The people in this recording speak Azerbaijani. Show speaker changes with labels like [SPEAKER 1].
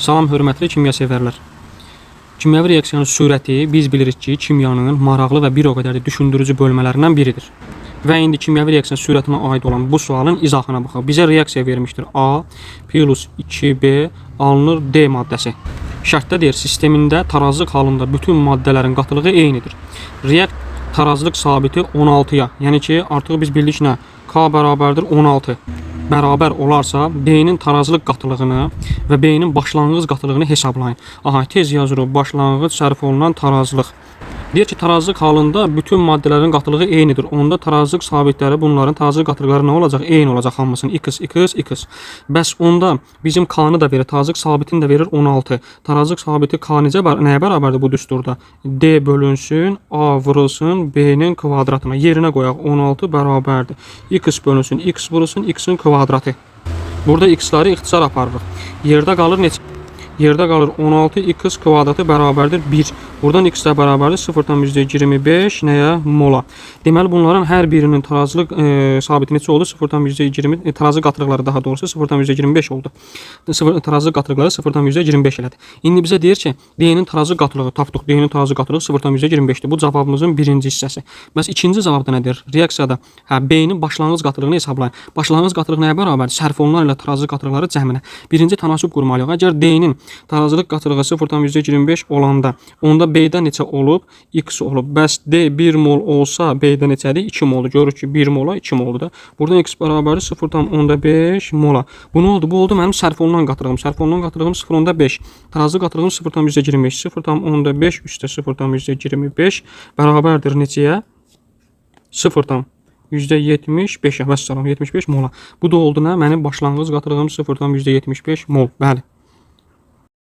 [SPEAKER 1] Salam hörmətli kimya sevərlər. Kimyəvi reaksiyanın sürəti biz bilirik ki, kimyanın maraqlı və bir o qədər də düşündürücü bölmələrindən biridir. Və indi kimyəvi reaksiyanın sürətinə aid olan bu sualın izahına baxaq. Bizə reaksiya vermişdir. A plus 2B alınır D maddəsi. Şərtdə deyir, sistemində tarazlıq halında bütün maddələrin qatılığı eynidir. Reakt tarazlıq sabiti 16-ya, yəni ki, artıq biz bildik nə? K bərabərdir 16. Bərabər olarsa B-nin tarazlıq qatılığını və B-nin başlanğıc qatılığını hesablayın. Aha, tez yazırıq başlanğıc sərf olunan tarazlıq. Deyir ki, tarazlıq halında bütün maddələrin qatılığı eynidir. Onda tarazlıq sabitləri bunların tarazlıq qatılıqları nə olacaq? Eyni olacaq hamısının. X. Bəs onda bizim K-nı da verir, tarazlıq sabitini də verir 16. Tarazlıq sabiti K nəyə bərabərdir bu düsturda? D bölünsün, A vurulsun B-nin kvadratına. Yerinə qoyaq 16 bərabərdir. X bölünsün, X vurulsun X-in kvadratı. Burada X-ları ixtisar aparırıq. Yerdə qalır neçə? Yerdə qalır 16 x kvadratı bərabərdir 1. Buradan x də bərabərdir 0,25 nəyə? Mola. Deməli bunların hər birinin tarazlıq sabiti neçə oldu? 0,20 tarazlıq qatılıqları daha doğrusu 0,25 oldu. Tarazlıq qatılıqları 0,25 elədi. İndi bizə deyir ki, D-nin tarazlıq qatılığı tapdıq. D-nin tarazlıq qatılığı 0,25-dir. Bu cavabımızın birinci hissəsi. Bəs ikinci cavabda nədir? Reaksiyada B-nin başlanğıc qatılığını hesablayın. Başlanğıc qatılıq nəyə bərabərdir? Sərf olunan ilə tarazlıq qatılıqları cəminə. Birinci tənasüb qurmalıyıq. Əgər D-nin tarazlıq qatılığı 0,25 olanda onda B-də neçə olub? X olub. Bəs D 1 mol olsa B-də neçədir? 2 moldur. Görürük ki, 1 mola 2 moldur da. Buradan X bərabərdir 0,5 mola. Bu nə oldu? Bu oldu mənim sərf olunan qatılığım. Sərf olunan qatılığım 0,5. Tarazlıq qatılığım 0,25. 0,5 üstə 0,25 bərabərdir neçəyə? 0,75-ə. Vəssalam 75 mola. Bu da oldu nə? Mənim başlanğıc qatılığım 0,75 mol. Bəli.